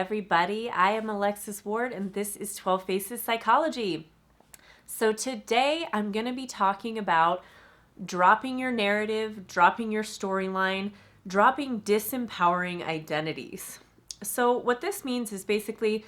everybody. I am Alexis Ward, and this is 12 Faces Psychology. So today I'm going to be talking about dropping your narrative, dropping your storyline, dropping disempowering identities. So what this means is basically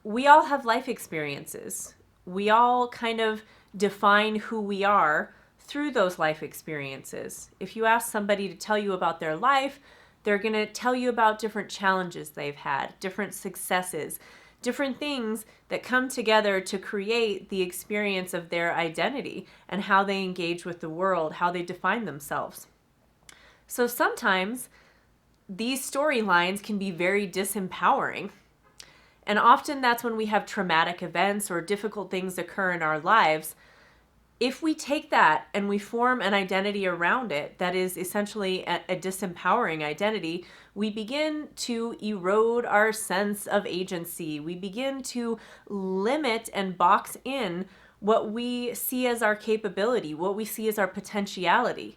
we all have life experiences. We all kind of define who we are through those life experiences. If you ask somebody to tell you about their life, they're going to tell you about different challenges they've had, different successes, different things that come together to create the experience of their identity and how they engage with the world, how they define themselves. So sometimes these storylines can be very disempowering. And often that's when we have traumatic events or difficult things occur in our lives. If we take that and we form an identity around it that is essentially a disempowering identity, we begin to erode our sense of agency. We begin to limit and box in what we see as our capability, what we see as our potentiality.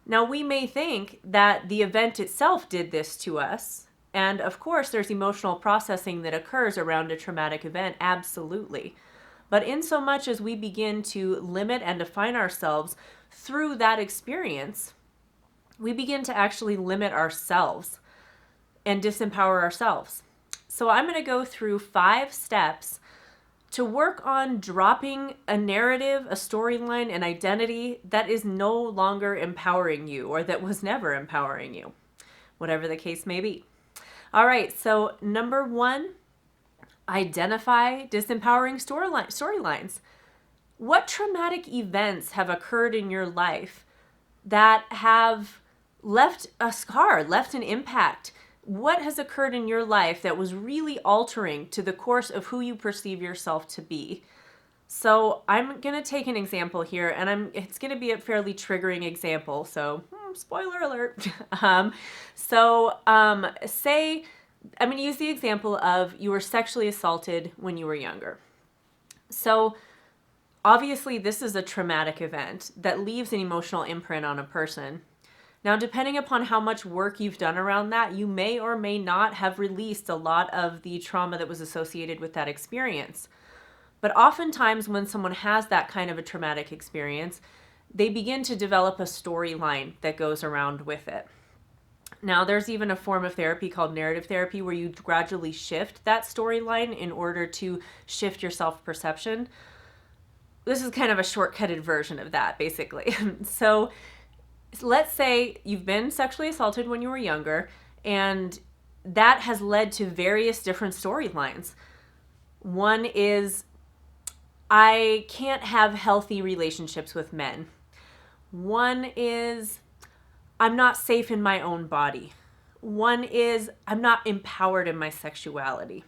Now, we may think that the event itself did this to us. And of course, there's emotional processing that occurs around a traumatic event, absolutely. But in so much as we begin to limit and define ourselves through that experience, we begin to actually limit ourselves and disempower ourselves. So I'm going to go through 5 steps to work on dropping a narrative, a storyline, an identity that is no longer empowering you or that was never empowering you, whatever the case may be. All right, so number 1, identify disempowering storylines. What traumatic events have occurred in your life that have left a scar, left an impact? What has occurred in your life that was really altering to the course of who you perceive yourself to be? So I'm going to take an example here, and it's going to be a fairly triggering example, so spoiler alert. Say, I'm going to use the example of you were sexually assaulted when you were younger. So obviously this is a traumatic event that leaves an emotional imprint on a person. Now, depending upon how much work you've done around that, you may or may not have released a lot of the trauma that was associated with that experience. But oftentimes when someone has that kind of a traumatic experience, they begin to develop a storyline that goes around with it. Now, there's even a form of therapy called narrative therapy where you gradually shift that storyline in order to shift your self-perception. This is kind of a shortcutted version of that, basically. So let's say you've been sexually assaulted when you were younger, and that has led to various different storylines. One is, I can't have healthy relationships with men. One is, I'm not safe in my own body. One is, I'm not empowered in my sexuality.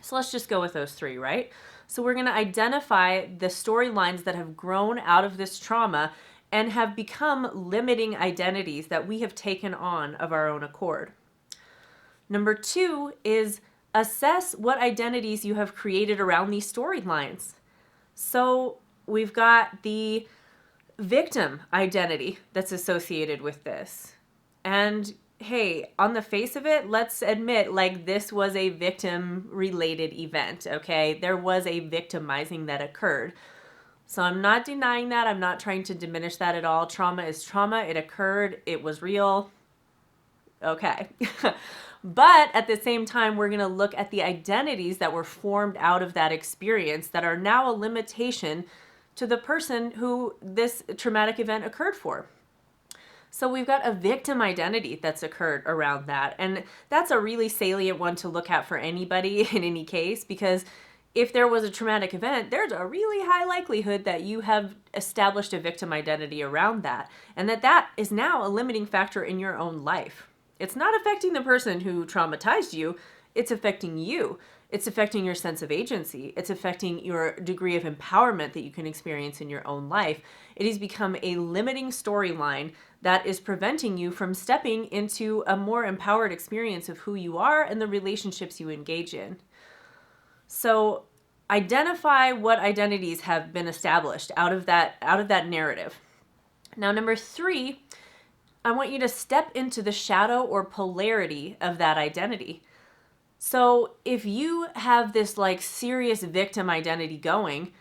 So let's just go with those 3, right? So we're going to identify the storylines that have grown out of this trauma and have become limiting identities that we have taken on of our own accord. Number 2 is assess what identities you have created around these storylines. So we've got the victim identity that's associated with this. And hey, on the face of it, let's admit, like, this was a victim-related event, okay? There was a victimizing that occurred. So I'm not denying that. I'm not trying to diminish that at all. Trauma is trauma. It occurred. It was real. Okay. But at the same time, we're going to look at the identities that were formed out of that experience that are now a limitation to the person who this traumatic event occurred for. So we've got a victim identity that's occurred around that. And that's a really salient one to look at for anybody in any case, because if there was a traumatic event, there's a really high likelihood that you have established a victim identity around that, and that is now a limiting factor in your own life. It's not affecting the person who traumatized you, it's affecting you. It's affecting your sense of agency. It's affecting your degree of empowerment that you can experience in your own life. It has become a limiting storyline that is preventing you from stepping into a more empowered experience of who you are and the relationships you engage in. So identify what identities have been established out of that narrative. Now, number 3, I want you to step into the shadow or polarity of that identity. So if you have this like serious victim identity going,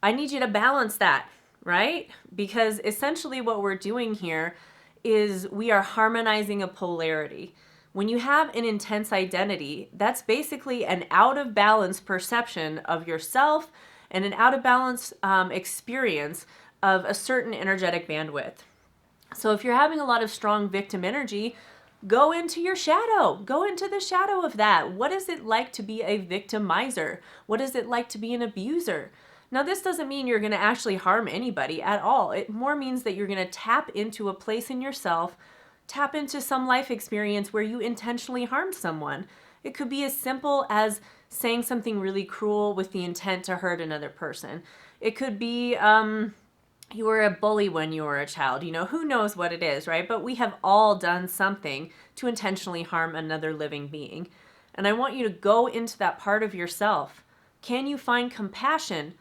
I need you to balance that, right? Because essentially what we're doing here is we are harmonizing a polarity. When you have an intense identity, that's basically an out of balance perception of yourself and an out of balance experience of a certain energetic bandwidth. So if you're having a lot of strong victim energy, go into your shadow. Go into the shadow of that. What is it like to be a victimizer? What is it like to be an abuser? Now, this doesn't mean you're going to actually harm anybody at all. It more means that you're going to tap into a place in yourself, tap into some life experience where you intentionally harmed someone. It could be as simple as saying something really cruel with the intent to hurt another person. It could be, you were a bully when you were a child. You know, who knows what it is, right? But we have all done something to intentionally harm another living being. And I want you to go into that part of yourself. Can you find compassion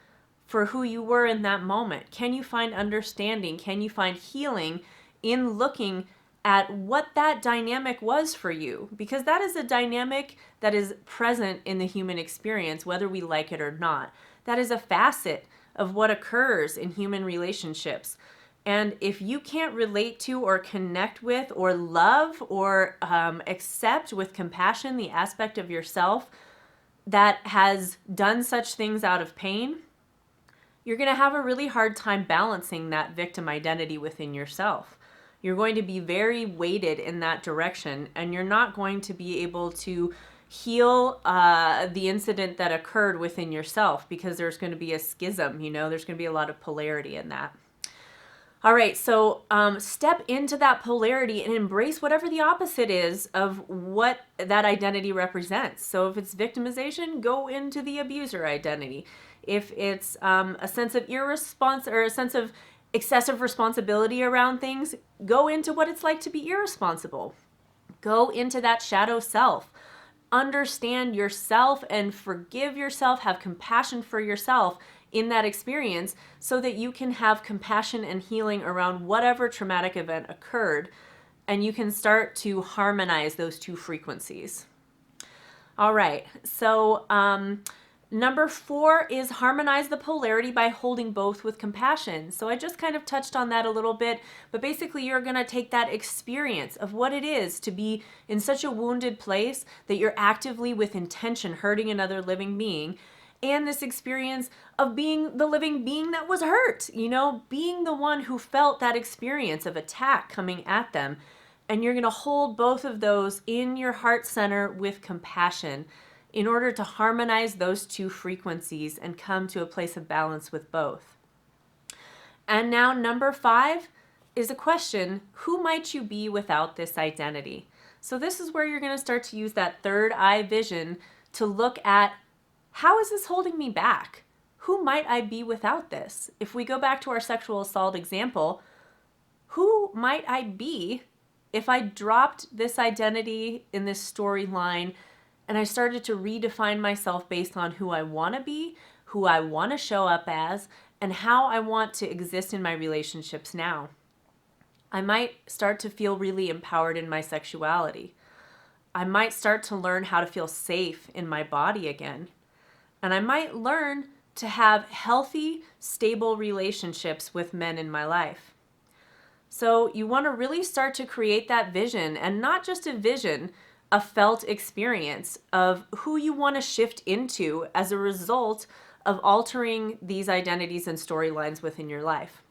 for who you were in that moment? Can you find understanding? Can you find healing in looking at what that dynamic was for you? Because that is a dynamic that is present in the human experience, whether we like it or not. That is a facet of what occurs in human relationships. And if you can't relate to or connect with or love or accept with compassion the aspect of yourself that has done such things out of pain, you're going to have a really hard time balancing that victim identity within yourself. You're going to be very weighted in that direction, and you're not going to be able to heal the incident that occurred within yourself, because there's going to be a schism, you know, there's going to be a lot of polarity in that. All right, so step into that polarity and embrace whatever the opposite is of what that identity represents. So if it's victimization, go into the abuser identity. If it's a sense of or a sense of excessive responsibility around things, go into what it's like to be irresponsible. Go into that shadow self. Understand yourself and forgive yourself, have compassion for yourself in that experience, so that you can have compassion and healing around whatever traumatic event occurred, and you can start to harmonize those two frequencies. All right, so number 4 is harmonize the polarity by holding both with compassion. So I just kind of touched on that a little bit, but basically you're going to take that experience of what it is to be in such a wounded place that you're actively with intention hurting another living being, and this experience of being the living being that was hurt, you know, being the one who felt that experience of attack coming at them. And you're going to hold both of those in your heart center with compassion in order to harmonize those two frequencies and come to a place of balance with both. And now number 5 is a question: who might you be without this identity? So this is where you're going to start to use that third eye vision to look at, how is this holding me back? Who might I be without this? If we go back to our sexual assault example, who might I be if I dropped this identity in this storyline and I started to redefine myself based on who I want to be, who I want to show up as, and how I want to exist in my relationships now? I might start to feel really empowered in my sexuality. I might start to learn how to feel safe in my body again. And I might learn to have healthy, stable relationships with men in my life. So you want to really start to create that vision, and not just a vision, a felt experience of who you want to shift into as a result of altering these identities and storylines within your life.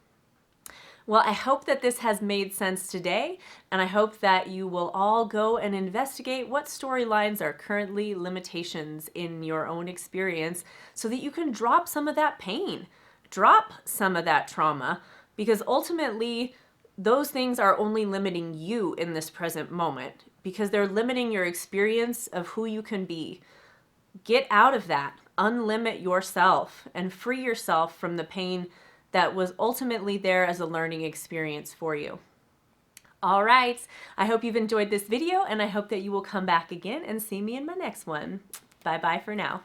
Well, I hope that this has made sense today, and I hope that you will all go and investigate what storylines are currently limitations in your own experience, so that you can drop some of that pain, drop some of that trauma, because ultimately those things are only limiting you in this present moment, because they're limiting your experience of who you can be. Get out of that, unlimit yourself, and free yourself from the pain that was ultimately there as a learning experience for you. All right, I hope you've enjoyed this video, and I hope that you will come back again and see me in my next one. Bye-bye for now.